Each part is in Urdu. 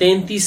33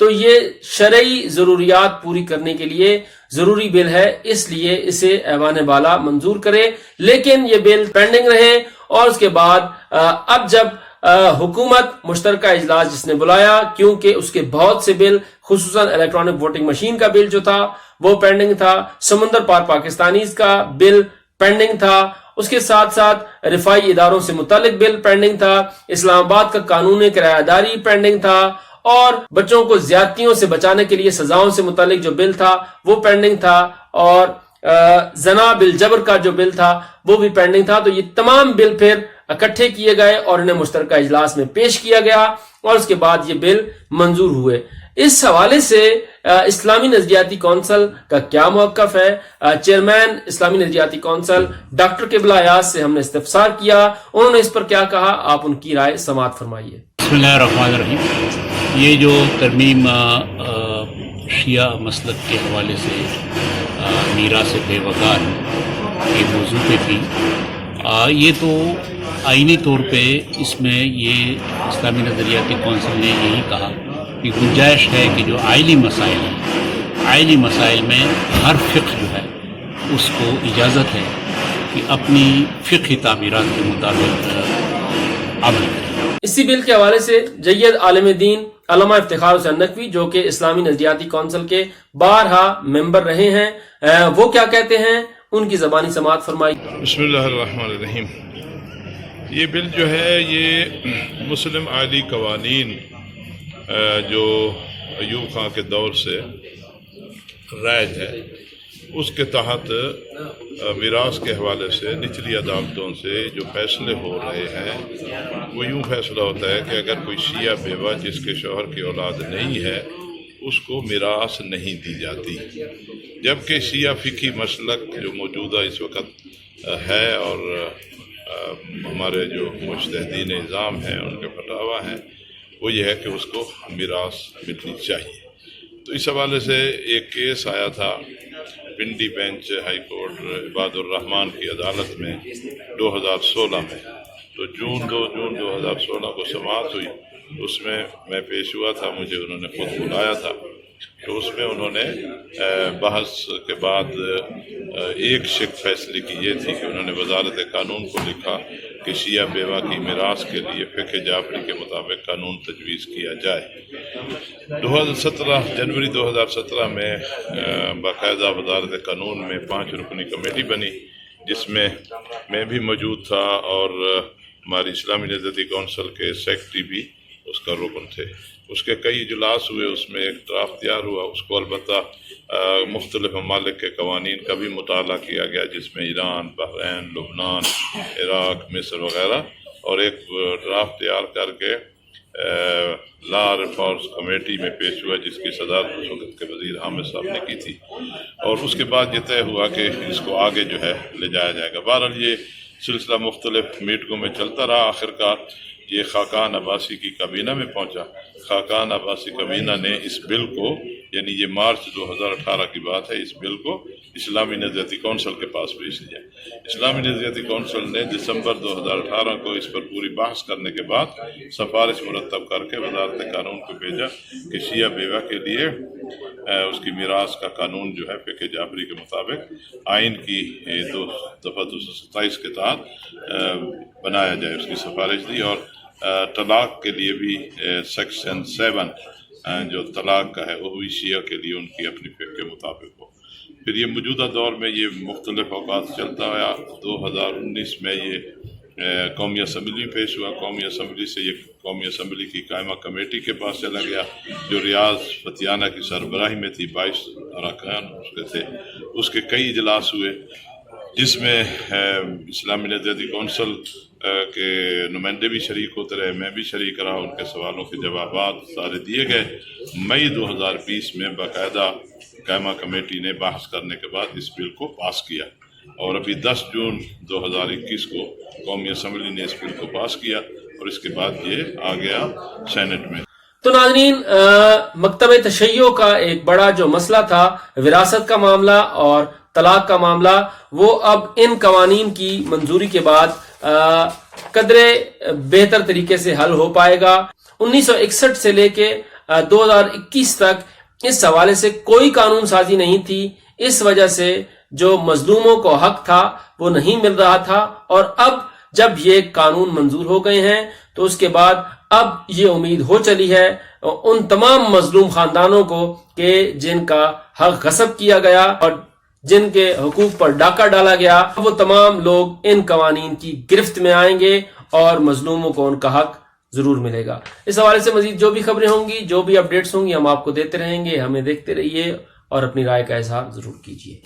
تو یہ شرعی ضروریات پوری کرنے کے لیے ضروری بل ہے، اس لیے اسے ایوان بالا منظور کرے، لیکن یہ بل پینڈنگ رہے۔ اور اس کے بعد اب جب حکومت مشترکہ اجلاس جس نے بلایا، کیونکہ اس کے بہت سے بل خصوصاً الیکٹرانک ووٹنگ مشین کا بل جو تھا وہ پینڈنگ تھا، سمندر پار پاکستانیز کا بل پینڈنگ تھا، اس کے ساتھ ساتھ رفائی اداروں سے متعلق بل پینڈنگ تھا، اسلام آباد کا قانون کرایہ داری پینڈنگ تھا، اور بچوں کو زیادتیوں سے بچانے کے لیے سزاؤں سے متعلق جو بل تھا وہ پینڈنگ تھا، اور زنا بالجبر کا جو بل تھا وہ بھی پینڈنگ تھا۔ تو یہ تمام بل پھر اکٹھے کیے گئے اور انہیں مشترکہ اجلاس میں پیش کیا گیا، اور اس کے بعد یہ بل منظور ہوئے۔ اس حوالے سے اسلامی نظریاتی کونسل کا کیا موقف ہے؟ چیئرمین اسلامی نظریاتی کونسل ڈاکٹر قبلہ ایاز سے ہم نے استفسار کیا، انہوں نے اس پر کیا کہا، آپ ان کی رائے سماعت فرمائیے۔ بسم اللہ الرحمن الرحیم۔ یہ جو ترمیم شیعہ مسلک کے حوالے سے میراث بے وقار کے موضوع پہ تھی، یہ تو آئینی طور پہ اس میں یہ اسلامی نظریاتی کونسل نے یہی کہا کہ گنجائش ہے کہ جو آئینی مسائل ہیں، آئینی مسائل میں ہر فقہ جو ہے اس کو اجازت ہے کہ اپنی فقہی تعمیرات کے مطابق عمل کرے۔ اسی بل کے حوالے سے جید عالم دین علامہ افتخار حسین نقوی جو کہ اسلامی نظریاتی کونسل کے بارہا ممبر رہے ہیں، وہ کیا کہتے ہیں، ان کی زبانی سماعت فرمائی۔ بسم اللہ الرحمن الرحیم۔ یہ بل جو ہے یہ مسلم عالی قوانین جو ایوب خان کے دور سے رائج ہے، اس کے تحت میراث کے حوالے سے نچلی عدالتوں سے جو فیصلے ہو رہے ہیں وہ یوں فیصلہ ہوتا ہے کہ اگر کوئی شیعہ بیوہ جس کے شوہر کی اولاد نہیں ہے اس کو میراث نہیں دی جاتی، جبکہ شیعہ فقہی مسلک جو موجودہ اس وقت ہے اور ہمارے جو مجتہدین نظام ہیں ان کے فتاویٰ ہیں وہ یہ ہے کہ اس کو میراث ملنی چاہیے۔ تو اس حوالے سے ایک کیس آیا تھا پنڈی بینچ ہائی کورٹ عباد الرحمان کی عدالت میں 2016 میں، تو جون 2016 کو سماعت ہوئی، اس میں پیش ہوا تھا، مجھے انہوں نے خود بلایا تھا، تو اس میں انہوں نے بحث کے بعد ایک شق فیصلے کی یہ تھی کہ انہوں نے وزارت قانون کو لکھا کہ شیعہ بیوہ کی میراث کے لیے فقہ جعفری کے مطابق قانون تجویز کیا جائے۔ 2017 جنوری 2017 میں باقاعدہ وزارت قانون میں 5 رکنی کمیٹی بنی، جس میں میں بھی موجود تھا اور ہماری اسلامی نظریاتی کونسل کے سیکرٹری بھی اس کا رکن تھے۔ اس کے کئی اجلاس ہوئے، اس میں ایک ڈرافٹ تیار ہوا، اس کو البتہ مختلف ممالک کے قوانین کا بھی مطالعہ کیا گیا، جس میں ایران، بحرین، لبنان، عراق، مصر وغیرہ، اور ایک ڈرافٹ تیار کر کے لا ریفارمز کمیٹی میں پیش ہوا، جس کی صدارت اس وقت کے وزیر حامد صاحب نے کی تھی، اور اس کے بعد یہ طے ہوا کہ اس کو آگے جو ہے لے جایا جائے گا۔ بہرحال یہ سلسلہ مختلف میٹنگوں میں چلتا رہا، آخرکار یہ خاقان عباسی کی کابینہ میں پہنچا۔ خاقان عباسی کابینہ نے اس بل کو، یعنی یہ مارچ 2018 کی بات ہے، اس بل کو اسلامی نظریاتی کونسل کے پاس بھیج دیا۔ اسلامی نظریاتی کونسل نے دسمبر 2018 کو اس پر پوری بحث کرنے کے بعد سفارش مرتب کر کے وزارت قانون کو بھیجا کہ شیعہ بیوہ کے لیے اس کی میراث کا قانون جو ہے فقہ جعفری کے مطابق آئین کی دفعہ 227 کے تحت بنایا جائے، اس کی سفارش دی، اور طلاق کے لیے بھی سیکشن 7 جو طلاق کا ہے وہ بھی شیعہ کے لیے ان کی اپنی فقہ کے مطابق ہو۔ پھر یہ موجودہ دور میں یہ مختلف اوقات چلتا آیا۔ 2019 میں یہ قومی اسمبلی پیش ہوا، قومی اسمبلی سے یہ قومی اسمبلی کی قائمہ کمیٹی کے پاس چلا گیا، جو ریاض فتیانہ کی سربراہی میں تھی، 22 اراکین اس کے تھے۔ اس کے کئی اجلاس ہوئے، جس میں اسلامی نظریاتی کونسل کے نمائندے بھی شریک ہوتے رہے، میں بھی شریک رہا، ان کے سوالوں کے جوابات سارے دیے گئے۔ مئی 2020 میں باقاعدہ قائمہ کمیٹی نے بحث کرنے کے بعد اس بل کو پاس کیا، اور ابھی 10 جون 2021 کو قومی اسمبلی نے اس بل کو پاس کیا، اور اس کے بعد یہ آ گیا سینٹ میں۔ تو ناظرین، مکتب تشیع کا ایک بڑا جو مسئلہ تھا وراثت کا معاملہ اور طلاق کا معاملہ، وہ اب ان قوانین کی منظوری کے بعد قدرے بہتر طریقے سے حل ہو پائے گا۔ 1961 سے لے کے 2021 تک اس حوالے سے کوئی قانون سازی نہیں تھی. اس وجہ سے جو مظلوموں کو حق تھا وہ نہیں مل رہا تھا. اور اب جب یہ قانون منظور ہو گئے ہیں تو اس کے بعد اب یہ امید ہو چلی ہے ان تمام مظلوم خاندانوں کو کہ جن کا حق غصب کیا گیا اور جن کے حقوق پر ڈاکہ ڈالا گیا، وہ تمام لوگ ان قوانین کی گرفت میں آئیں گے اور مظلوموں کو ان کا حق ضرور ملے گا. اس حوالے سے مزید جو بھی خبریں ہوں گی، جو بھی اپڈیٹس ہوں گی، ہم آپ کو دیتے رہیں گے. ہمیں دیکھتے رہیے اور اپنی رائے کا اظہار ضرور کیجیے.